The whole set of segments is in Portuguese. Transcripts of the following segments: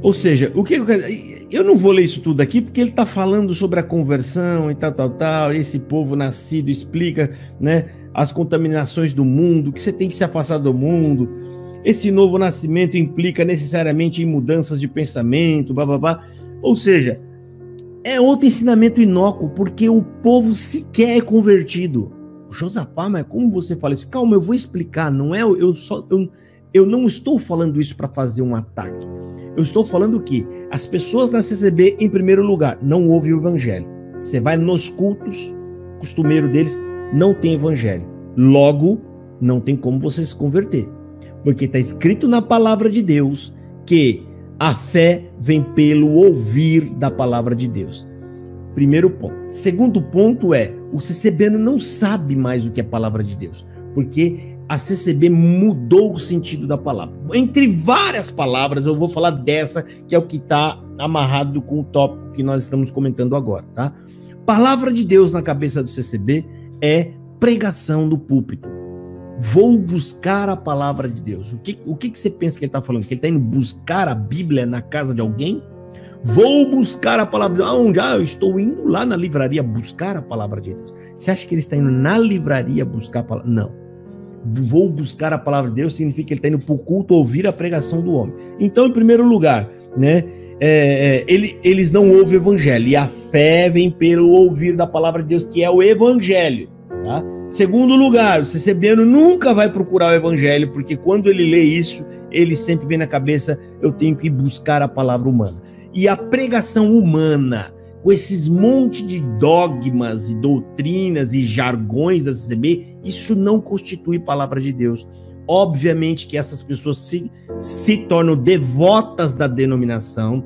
Ou seja, o que eu quero... Eu não vou ler isso tudo aqui porque ele está falando sobre a conversão e tal. Esse povo nascido explica, né, as contaminações do mundo, que você tem que se afastar do mundo. Esse novo nascimento implica necessariamente em mudanças de pensamento, blá. Ou seja, é outro ensinamento inócuo, porque o povo sequer é convertido. Josafá, mas como você fala isso? Calma, eu vou explicar. Não é eu não estou falando isso para fazer um ataque. Eu estou falando que as pessoas na CCB, em primeiro lugar, não ouvem o evangelho. Você vai nos cultos, costumeiro deles, não tem evangelho. Logo, não tem como você se converter. Porque está escrito na palavra de Deus que a fé vem pelo ouvir da palavra de Deus. Primeiro ponto. Segundo ponto é, o CCBano não sabe mais o que é palavra de Deus. Porque a CCB mudou o sentido da palavra. Entre várias palavras, eu vou falar dessa, que é o que está amarrado com o tópico que nós estamos comentando agora, tá? Palavra de Deus na cabeça do CCB é pregação do púlpito. Vou buscar a palavra de Deus. O que você pensa que ele está falando? Que ele está indo buscar a Bíblia na casa de alguém? Vou buscar a palavra de Deus. Aonde? Eu estou indo lá na livraria buscar a palavra de Deus. Você acha que ele está indo na livraria buscar a palavra? Não. Vou buscar a palavra de Deus significa que ele está indo para o culto ouvir a pregação do homem. Então, em primeiro lugar, né, eles não ouvem o evangelho, e a fé vem pelo ouvir da palavra de Deus, que é o evangelho, tá? Segundo lugar, o CCBano nunca vai procurar o evangelho, porque quando ele lê isso, ele sempre vem na cabeça, eu tenho que buscar a palavra humana. E a pregação humana, com esses monte de dogmas e doutrinas e jargões da CCB, isso não constitui palavra de Deus. Obviamente que essas pessoas se tornam devotas da denominação,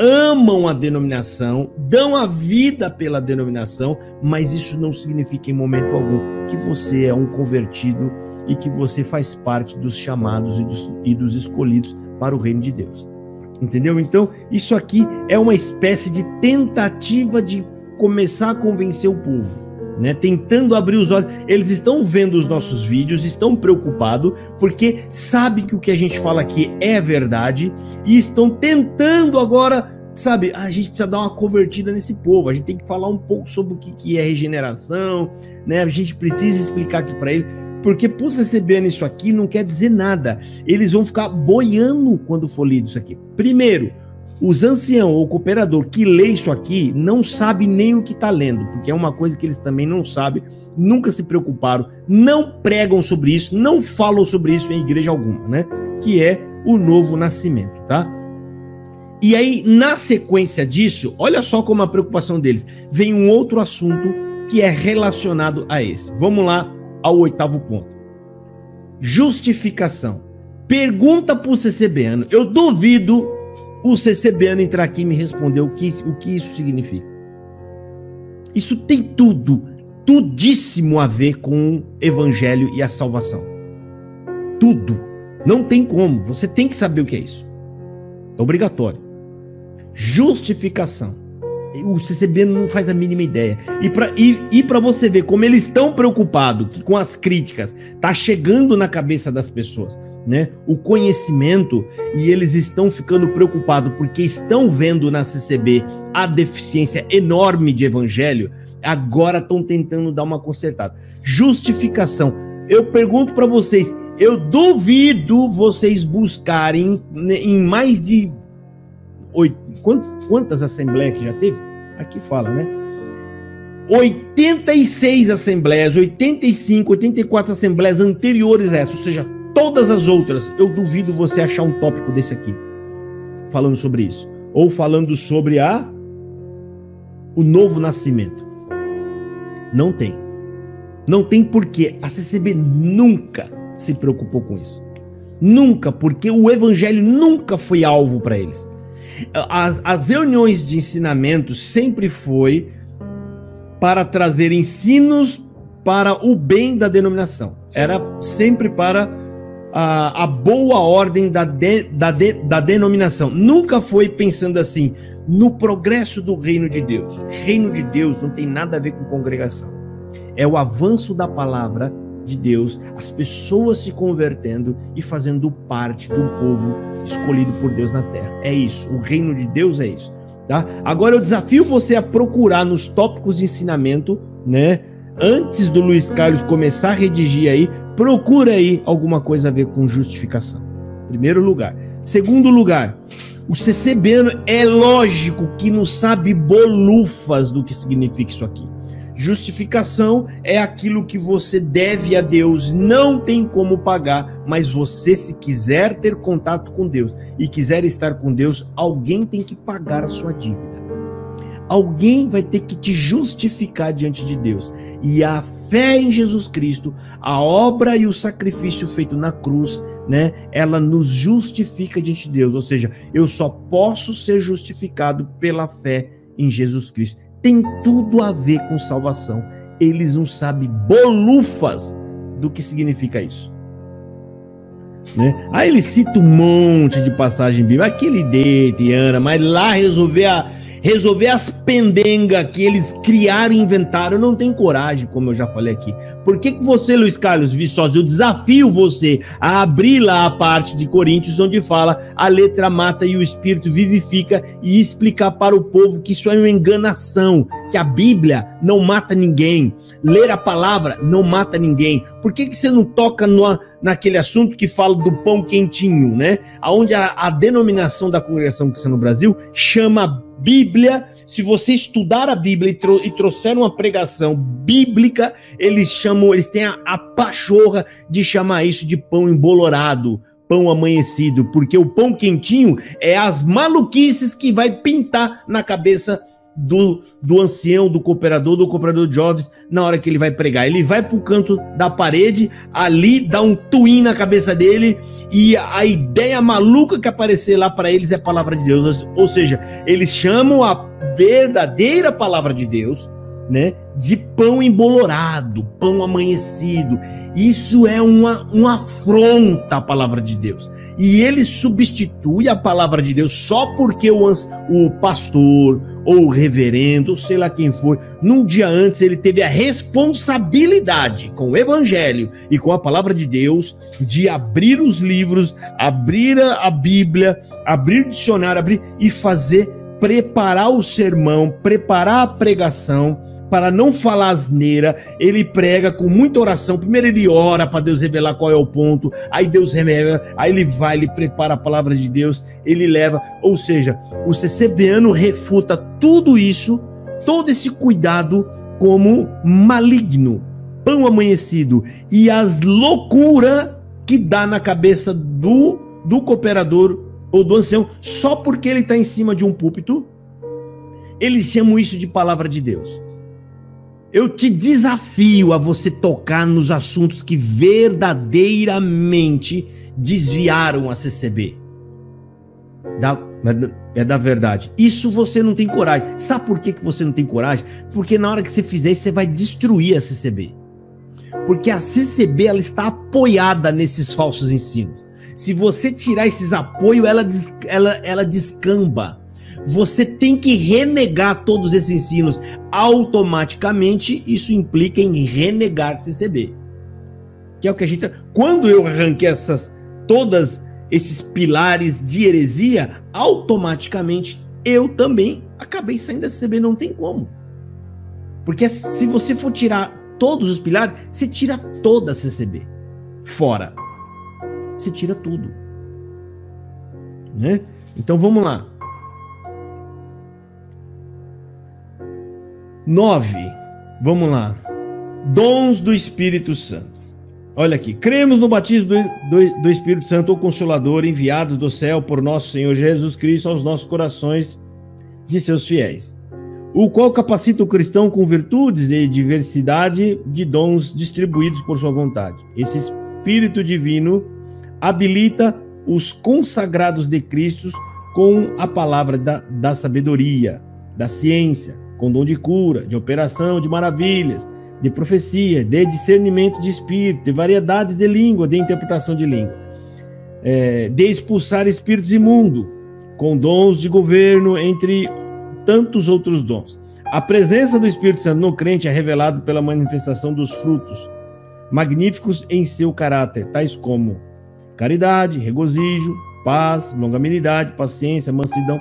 amam a denominação, dão a vida pela denominação, mas isso não significa em momento algum que você é um convertido e que você faz parte dos chamados e dos escolhidos para o reino de Deus. Entendeu? Então, isso aqui é uma espécie de tentativa de começar a convencer o povo, né? Tentando abrir os olhos. Eles estão vendo os nossos vídeos, estão preocupados, porque sabem que o que a gente fala aqui é verdade, e estão tentando agora, sabe, a gente precisa dar uma convertida nesse povo, a gente tem que falar um pouco sobre o que é regeneração, né? A gente precisa explicar aqui para ele. Porque por CCBano isso aqui não quer dizer nada. Eles vão ficar boiando quando for lido isso aqui. Primeiro, os anciãos ou cooperador que lê isso aqui não sabe nem o que está lendo, porque é uma coisa que eles também não sabem, nunca se preocuparam, não pregam sobre isso, não falam sobre isso em igreja alguma, né? Que é o novo nascimento, tá? E aí, na sequência disso, olha só como a preocupação deles. Vem um outro assunto que é relacionado a esse. Vamos lá ao 8º ponto. Justificação. Pergunta para o CCBano. Eu duvido o CCBano entrar aqui e me responder o que isso significa. Isso tem tudíssimo a ver com o evangelho e a salvação. Tudo. Não tem como. Você tem que saber o que é isso. É obrigatório. Justificação. O CCB não faz a mínima ideia. E para você ver como eles estão preocupados que com as críticas tá chegando na cabeça das pessoas, né? O conhecimento, e eles estão ficando preocupados porque estão vendo na CCB a deficiência enorme de evangelho, agora estão tentando dar uma consertada. Justificação. Eu pergunto para vocês, eu duvido vocês buscarem em mais de quantas assembleias que já teve? Aqui fala, né? 86 assembleias, 85, 84 assembleias anteriores a essa, ou seja, todas as outras. Eu duvido você achar um tópico desse aqui, falando sobre isso. Ou falando sobre o novo nascimento. Não tem. Não tem porque a CCB nunca se preocupou com isso. Nunca, porque o evangelho nunca foi alvo para eles. As reuniões de ensinamento sempre foi para trazer ensinos para o bem da denominação. Era sempre para a boa ordem da denominação. Nunca foi pensando assim, no progresso do reino de Deus. Reino de Deus não tem nada a ver com congregação. É o avanço da palavra de Deus, as pessoas se convertendo e fazendo parte de um povo escolhido por Deus na terra. É isso, o reino de Deus é isso, tá? Agora eu desafio você a procurar nos tópicos de ensinamento, né? Antes do Luiz Carlos começar a redigir aí, procura aí alguma coisa a ver com justificação. Primeiro lugar. Segundo lugar, o CCBano é lógico que não sabe bolufas do que significa isso aqui. Justificação é aquilo que você deve a Deus, não tem como pagar, mas você, se quiser ter contato com Deus e quiser estar com Deus, alguém tem que pagar a sua dívida. Alguém vai ter que te justificar diante de Deus. E a fé em Jesus Cristo, a obra e o sacrifício feito na cruz, né, ela nos justifica diante de Deus. Ou seja, eu só posso ser justificado pela fé em Jesus Cristo. Tem tudo a ver com salvação. Eles não sabem bolufas do que significa isso, né? Aí ele cita um monte de passagem bíblica, aquele deite, Ana, mas lá resolver as pendengas que eles criaram e inventaram, não tem coragem, como eu já falei aqui. Por que você, Luiz Carlos Viçosa, eu desafio você a abrir lá a parte de Coríntios, onde fala a letra mata e o espírito vivifica, e explicar para o povo que isso é uma enganação, que a Bíblia não mata ninguém, ler a palavra não mata ninguém. Por que você não toca naquele assunto que fala do pão quentinho, né? Onde a denominação da Congregação Cristã no Brasil chama Bíblia. Se você estudar a Bíblia e trouxer uma pregação bíblica, eles têm a pachorra de chamar isso de pão embolorado, pão amanhecido, porque o pão quentinho é as maluquices que vai pintar na cabeça do ancião, do cooperador de jovens, na hora que ele vai pregar. Ele vai pro canto da parede, ali dá um twin na cabeça dele, e a ideia maluca que aparecer lá para eles é a palavra de Deus. Ou seja, eles chamam a verdadeira palavra de Deus, né, de pão embolorado, pão amanhecido. Isso é uma afronta à palavra de Deus. E ele substitui a palavra de Deus só porque o pastor ou o reverendo, ou sei lá quem foi, num dia antes ele teve a responsabilidade com o evangelho e com a palavra de Deus de abrir os livros, abrir a Bíblia, abrir o dicionário, e preparar o sermão, preparar a pregação, para não falar asneira. Ele prega com muita oração. Primeiro ele ora para Deus revelar qual é o ponto, aí Deus revela, aí ele prepara a palavra de Deus, ele leva. Ou seja, o CCBano refuta tudo isso, todo esse cuidado, como maligno, pão amanhecido, e as loucuras que dá na cabeça do cooperador ou do ancião, só porque ele está em cima de um púlpito. Eles chamam isso de palavra de Deus. Eu te desafio a você tocar nos assuntos que verdadeiramente desviaram a CCB. É da verdade. Isso você não tem coragem. Sabe por que você não tem coragem? Porque na hora que você fizer isso, você vai destruir a CCB. Porque a CCB, ela está apoiada nesses falsos ensinos. Se você tirar esses apoios, ela descamba. Você tem que renegar todos esses ensinos. Automaticamente, isso implica em renegar CCB. Que é o que a gente... Quando eu arranquei todos esses pilares de heresia, automaticamente eu também acabei saindo da CCB. Não tem como. Porque se você for tirar todos os pilares, você tira toda a CCB fora. Você tira tudo, né? Então vamos lá. 9. Vamos lá. Dons do Espírito Santo. Olha aqui. Cremos no batismo do Espírito Santo, o Consolador, enviado do céu por nosso Senhor Jesus Cristo aos nossos corações de seus fiéis, o qual capacita o cristão com virtudes e diversidade de dons distribuídos por sua vontade. Esse Espírito Divino habilita os consagrados de Cristo com a palavra da sabedoria, da ciência, com dom de cura, de operação, de maravilhas, de profecia, de discernimento de espírito, de variedades de língua, de interpretação de língua, de expulsar espíritos imundos, com dons de governo, entre tantos outros dons. A presença do Espírito Santo no crente é revelada pela manifestação dos frutos, magníficos em seu caráter, tais como caridade, regozijo, paz, longanimidade, paciência, mansidão.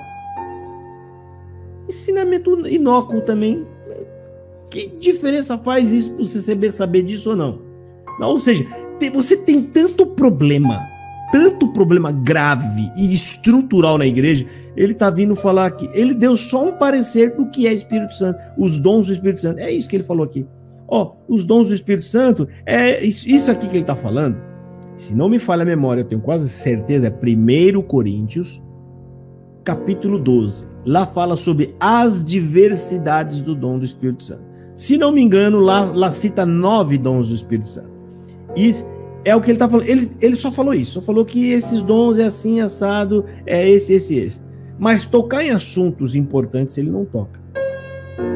Ensinamento inócuo também. Que diferença faz isso para você saber disso ou não? Ou seja, você tem tanto problema grave e estrutural na igreja, ele está vindo falar aqui, ele deu só um parecer do que é Espírito Santo, os dons do Espírito Santo, é isso que ele falou aqui. Os dons do Espírito Santo, é isso aqui que ele está falando. Se não me falha a memória, eu tenho quase certeza, é 1 Coríntios, capítulo 12. Lá fala sobre as diversidades do dom do Espírito Santo. Se não me engano, lá cita 9 dons do Espírito Santo. Isso é o que ele está falando. Ele só falou isso, só falou que esses dons é assim, assado, é esse. Mas tocar em assuntos importantes ele não toca,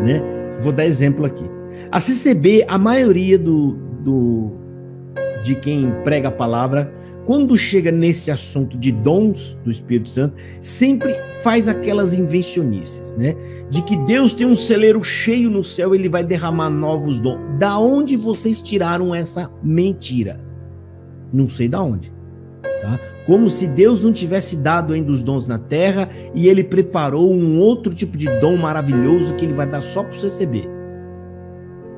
né? Vou dar exemplo aqui. A CCB, a maioria de quem prega a palavra, quando chega nesse assunto de dons do Espírito Santo, sempre faz aquelas invencionices, né? De que Deus tem um celeiro cheio no céu, ele vai derramar novos dons. Da onde vocês tiraram essa mentira? Não sei da onde, tá? Como se Deus não tivesse dado ainda os dons na terra e ele preparou um outro tipo de dom maravilhoso que ele vai dar só para o CCB.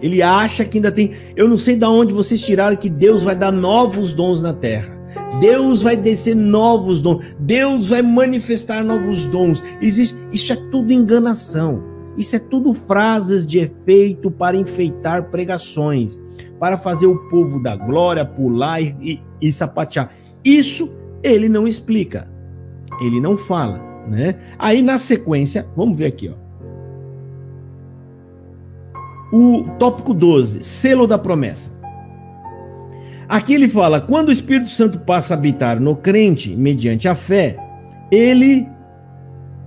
Ele acha que ainda tem... Eu não sei da onde vocês tiraram que Deus vai dar novos dons na terra. Deus vai descer novos dons. Deus vai manifestar novos dons. Isso é tudo enganação. Isso é tudo frases de efeito para enfeitar pregações, para fazer o povo da glória pular e sapatear. Isso ele não explica. Ele não fala, né? Aí na sequência, vamos ver aqui, ó. O tópico 12, selo da promessa. Aqui ele fala, quando o Espírito Santo passa a habitar no crente, mediante a fé,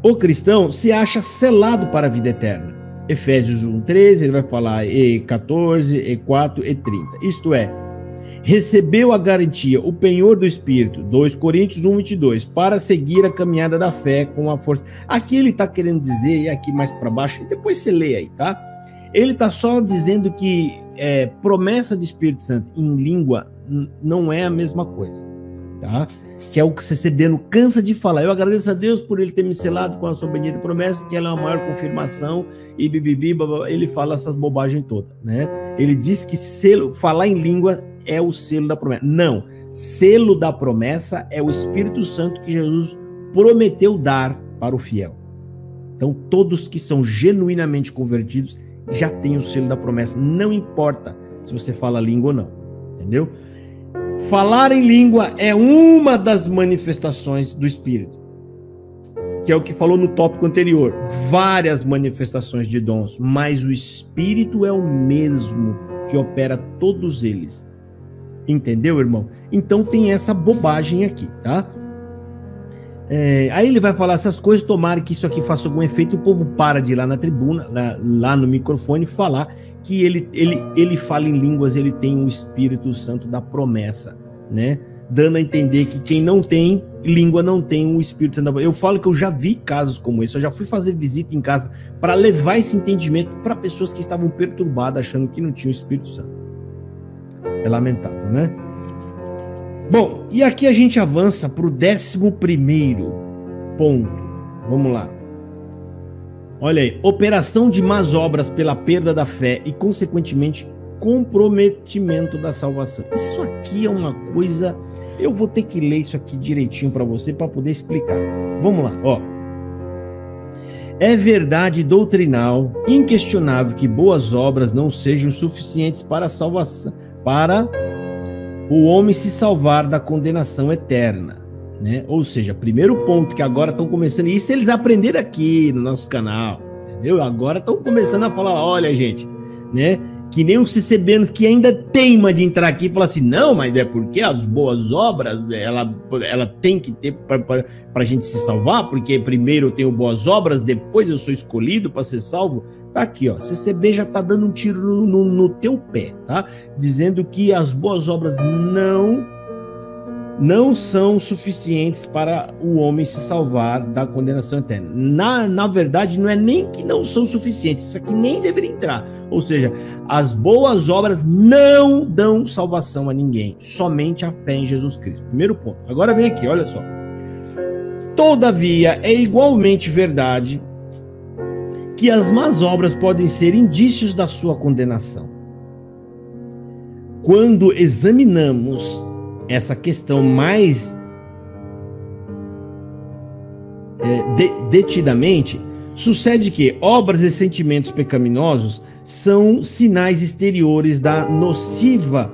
o cristão, se acha selado para a vida eterna. Efésios 1:13, ele vai falar E14, E4, E30. Isto é, recebeu a garantia, o penhor do Espírito, 2 Coríntios 1:22, para seguir a caminhada da fé com a força. Aqui ele está querendo dizer, e aqui mais para baixo, e depois você lê aí, tá? Ele está só dizendo que promessa de Espírito Santo em língua não é a mesma coisa, tá? Que é o que o CCB não cansa de falar. Eu agradeço a Deus por ele ter me selado com a sua bendita promessa, que ela é a maior confirmação, e bibibi, ele fala essas bobagens todas, né? Ele diz que falar em língua é o selo da promessa. Não, selo da promessa é o Espírito Santo que Jesus prometeu dar para o fiel. Então, todos que são genuinamente convertidos já têm o selo da promessa. Não importa se você fala língua ou não, entendeu? Falar em língua é uma das manifestações do Espírito, que é o que falou no tópico anterior. Várias manifestações de dons, mas o Espírito é o mesmo que opera todos eles. Entendeu, irmão? Então tem essa bobagem aqui, tá? Aí ele vai falar essas coisas, tomara que isso aqui faça algum efeito, o povo para de ir lá na tribuna, lá no microfone, falar que ele fala em línguas, ele tem o Espírito Santo da promessa, né? Dando a entender que quem não tem língua não tem o Espírito Santo da promessa. Eu falo que eu já vi casos como esse, eu já fui fazer visita em casa para levar esse entendimento para pessoas que estavam perturbadas, achando que não tinha o Espírito Santo. É lamentável, né? Bom, e aqui a gente avança para o 11º ponto. Vamos lá. Olha aí, operação de más obras pela perda da fé e, consequentemente, comprometimento da salvação. Isso aqui é uma coisa... Eu vou ter que ler isso aqui direitinho para você, para poder explicar. Vamos lá, ó. É verdade doutrinal, inquestionável, que boas obras não sejam suficientes para a salvação, para o homem se salvar da condenação eterna, né? Ou seja, primeiro ponto que agora estão começando, isso eles aprenderam aqui no nosso canal, entendeu? Agora estão começando a falar, olha, gente, né? Que nem os CCBanos que ainda teima de entrar aqui e falar assim, não, mas é porque as boas obras, ela tem que ter para a gente se salvar, porque primeiro eu tenho boas obras, depois eu sou escolhido para ser salvo. Tá aqui, ó, CCB já tá dando um tiro no teu pé, tá? Dizendo que as boas obras não são suficientes para o homem se salvar da condenação eterna. Na verdade, não é nem que não são suficientes, isso aqui nem deveria entrar. Ou seja, as boas obras não dão salvação a ninguém, somente a fé em Jesus Cristo. Primeiro ponto. Agora vem aqui, olha só. Todavia, é igualmente verdade que as más obras podem ser indícios da sua condenação. Quando examinamos essa questão mais detidamente, sucede que obras e sentimentos pecaminosos são sinais exteriores da nociva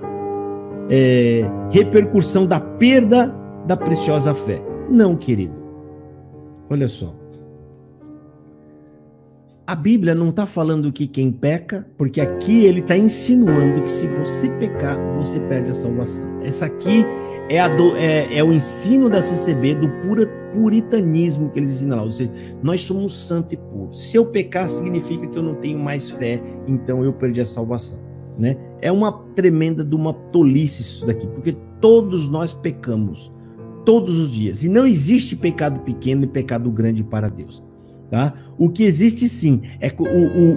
repercussão da perda da preciosa fé. Não, querido. Olha só. A Bíblia não está falando que quem peca, porque aqui ele está insinuando que se você pecar, você perde a salvação. Essa aqui é o ensino da CCB, do puritanismo que eles ensinam lá. Ou seja, nós somos santos e puros. Se eu pecar, significa que eu não tenho mais fé, então eu perdi a salvação. Né? É uma tremenda de uma tolice isso daqui, porque todos nós pecamos, todos os dias. E não existe pecado pequeno e pecado grande para Deus. Tá? O que existe sim,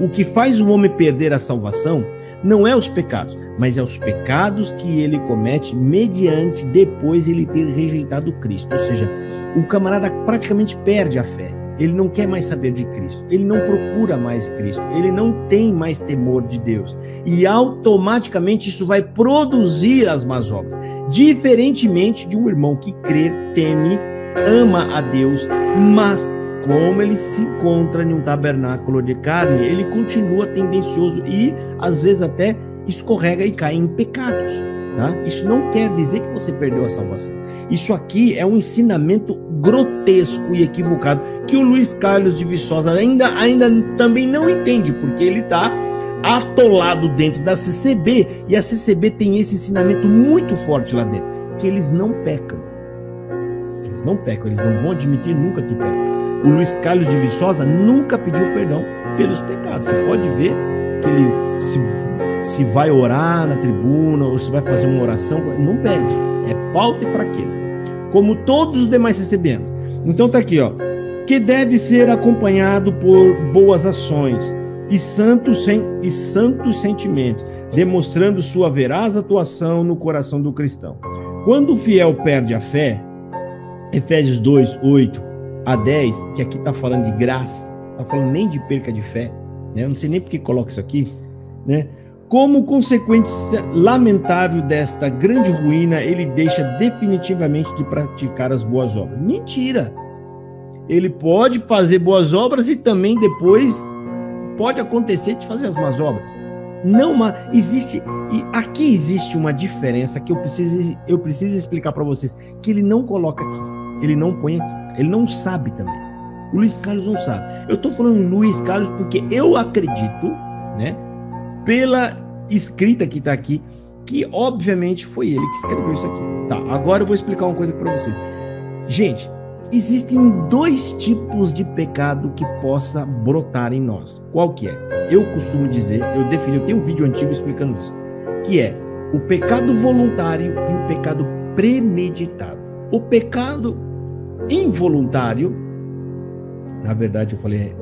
o que faz o homem perder a salvação não é os pecados, mas é os pecados que ele comete mediante depois ele ter rejeitado Cristo. Ou seja, o camarada praticamente perde a fé, ele não quer mais saber de Cristo, ele não procura mais Cristo, ele não tem mais temor de Deus, e automaticamente isso vai produzir as más obras, diferentemente de um irmão que crê, teme, ama a Deus, mas como ele se encontra em um tabernáculo de carne, ele continua tendencioso e às vezes até escorrega e cai em pecados, tá? Isso não quer dizer que você perdeu a salvação. Isso aqui é um ensinamento grotesco e equivocado que o Luiz Carlos de Viçosa ainda também não entende, porque ele está atolado dentro da CCB, e a CCB tem esse ensinamento muito forte lá dentro, que eles não pecam. Eles não pecam, eles não vão admitir nunca que pecam. O Luiz Carlos de Viçosa nunca pediu perdão pelos pecados. Você pode ver que ele se vai orar na tribuna ou se vai fazer uma oração, não pede. É falta e fraqueza. Como todos os demais CCBanos. Então tá aqui, ó. Que deve ser acompanhado por boas ações e santos sentimentos, demonstrando sua veraz atuação no coração do cristão. Quando o fiel perde a fé, Efésios 2, 8 a 10, que aqui está falando de graça, está falando nem de perca de fé, né? Eu não sei nem por que coloca isso aqui, né? Como consequência lamentável desta grande ruína, ele deixa definitivamente de praticar as boas obras. Mentira! Ele pode fazer boas obras e também depois pode acontecer de fazer as más obras. Não, mas existe, e aqui existe uma diferença que eu preciso explicar para vocês, que ele não coloca aqui, ele não põe aqui. Ele não sabe também. O Luiz Carlos não sabe. Eu estou falando Luiz Carlos porque eu acredito, né, pela escrita que está aqui, que obviamente foi ele que escreveu isso aqui. Tá, agora eu vou explicar uma coisa para vocês. Gente, existem dois tipos de pecado que possa brotar em nós. Qual que é? Eu costumo dizer, eu tenho um vídeo antigo explicando isso, que é o pecado voluntário e o pecado premeditado. O pecado involuntário, na verdade eu falei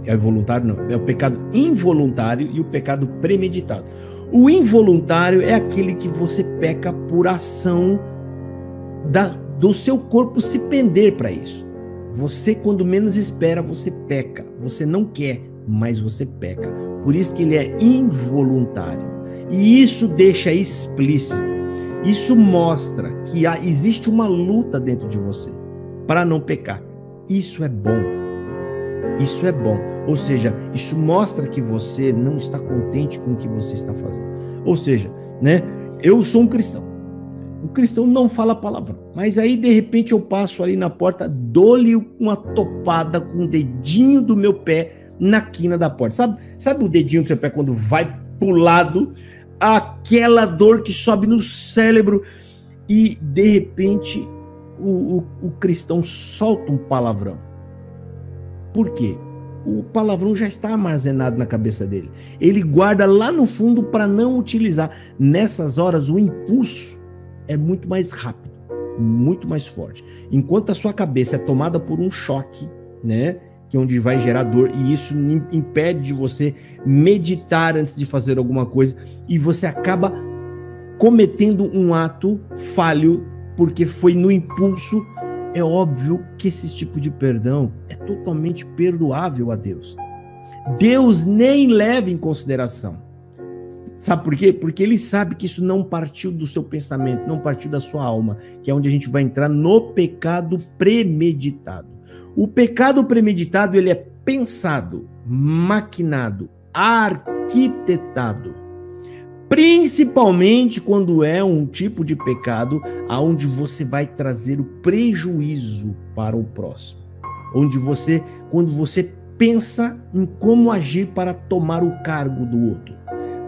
é voluntário, não, é o pecado involuntário e o pecado premeditado. O involuntário é aquele que você peca por ação do seu corpo se pender para isso. Você, quando menos espera, você peca. Você não quer, mas você peca. Por isso que ele é involuntário. E isso deixa explícito. Isso mostra que existe uma luta dentro de você para não pecar. Isso é bom. Isso é bom. Ou seja, isso mostra que você não está contente com o que você está fazendo. Ou seja, né? Eu sou um cristão. O cristão não fala palavrão. Mas aí, de repente, eu passo ali na porta, dou-lhe uma topada com o dedinho do meu pé na quina da porta. Sabe o dedinho do seu pé quando vai pro lado? Aquela dor que sobe no cérebro e, de repente, o cristão solta um palavrão. Por quê? O palavrão já está armazenado na cabeça dele. Ele guarda lá no fundo para não utilizar. Nessas horas, o impulso é muito mais rápido. muito mais forte. Enquanto a sua cabeça é tomada por um choque, né, que é onde vai gerar dor, e isso impede de você meditar antes de fazer alguma coisa, e você acaba cometendo um ato falho, porque foi no impulso. É óbvio que esse tipo de perdão é totalmente perdoável a Deus. Deus nem leva em consideração. Sabe por quê? Porque ele sabe que isso não partiu do seu pensamento, não partiu da sua alma, que é onde a gente vai entrar no pecado premeditado. O pecado premeditado, ele é pensado, maquinado, arquitetado. Principalmente quando é um tipo de pecado onde você vai trazer o prejuízo para o próximo. Quando você pensa em como agir para tomar o cargo do outro.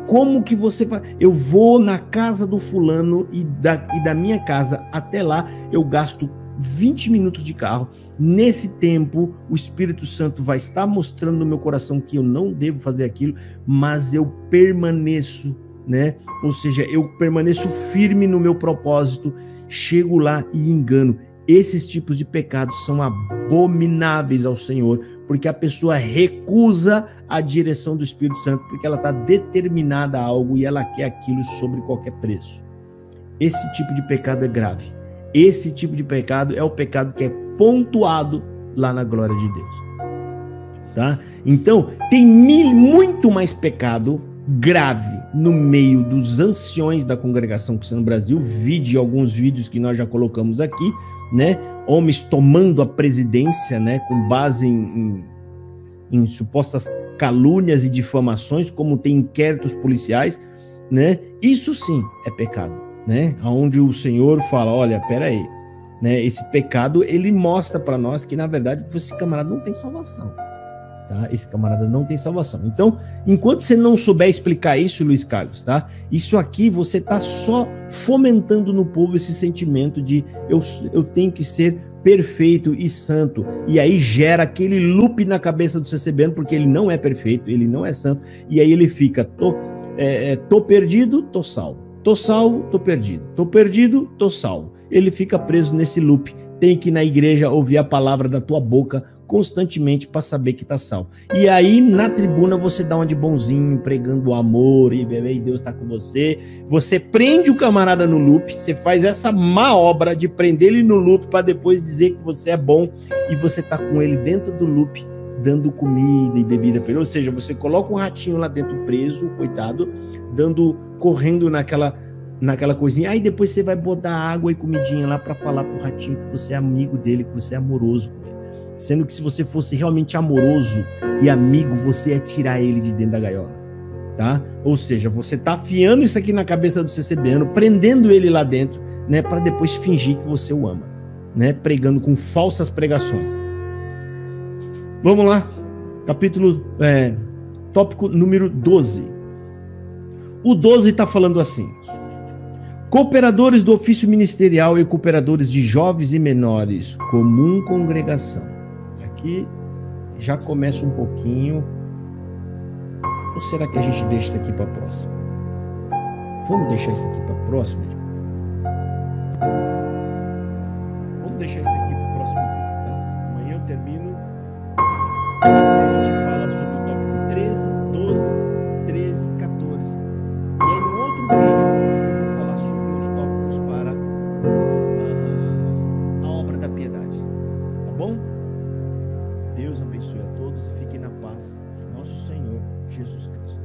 Como que você vai... Eu vou na casa do fulano e da minha casa até lá eu gasto 20 minutos de carro. Nesse tempo, o Espírito Santo vai estar mostrando no meu coração que eu não devo fazer aquilo, mas eu permaneço, né? Ou seja, eu permaneço firme no meu propósito, chego lá e engano. Esses tipos de pecados são abomináveis ao Senhor, porque a pessoa recusa a direção do Espírito Santo, porque ela está determinada a algo e ela quer aquilo sobre qualquer preço. Esse tipo de pecado é grave. Esse tipo de pecado é o pecado que é pontuado lá na glória de Deus. Tá? Então, tem muito mais pecado grave no meio dos anciões da congregação cristã no Brasil. Vide alguns vídeos que nós já colocamos aqui, né? Homens tomando a presidência, né? Com base em supostas calúnias e difamações, como tem inquéritos policiais, né? Isso sim é pecado, né? Onde o Senhor fala, olha, peraí, né? Esse pecado, ele mostra para nós que, na verdade, esse camarada não tem salvação. Tá? Esse camarada não tem salvação. Então, enquanto você não souber explicar isso, Luiz Carlos, tá? Isso aqui você está só fomentando no povo esse sentimento de eu tenho que ser perfeito e santo. E aí gera aquele loop na cabeça do CCBano, porque ele não é perfeito, ele não é santo. E aí ele fica, tô perdido, tô salvo. Tô salvo, tô perdido. Tô perdido, tô salvo. Ele fica preso nesse loop. Tem que ir na igreja ouvir a palavra da tua boca constantemente para saber que tá salvo. E aí na tribuna você dá uma de bonzinho, pregando o amor e Deus tá com você. Você prende o camarada no loop, você faz essa má obra de prender ele no loop para depois dizer que você é bom e você tá com ele dentro do loop dando comida e bebida para ele. Ou seja, você coloca um ratinho lá dentro preso, coitado, correndo naquela coisinha, aí depois você vai botar água e comidinha lá para falar pro ratinho que você é amigo dele, que você é amoroso com ele. Sendo que se você fosse realmente amoroso e amigo, você ia tirar ele de dentro da gaiola, tá? Ou seja, você tá afiando isso aqui na cabeça do CCBano, prendendo ele lá dentro, né, para depois fingir que você o ama, né, pregando com falsas pregações. Vamos lá, tópico número 12. O 12 está falando assim: cooperadores do ofício ministerial e cooperadores de jovens e menores, comum congregação. Aqui já começa um pouquinho. Ou será que a gente deixa isso aqui para a próxima? Vamos deixar isso aqui para a próxima? Vamos deixar isso aqui para o próximo vídeo, tá? Amanhã eu termino e a gente fala sobre o tópico 13, 12, 13, 14. E aí no outro vídeo eu vou falar sobre os tópicos para a obra da piedade. Tá bom? Deus abençoe a todos e fiquem na paz de nosso Senhor Jesus Cristo.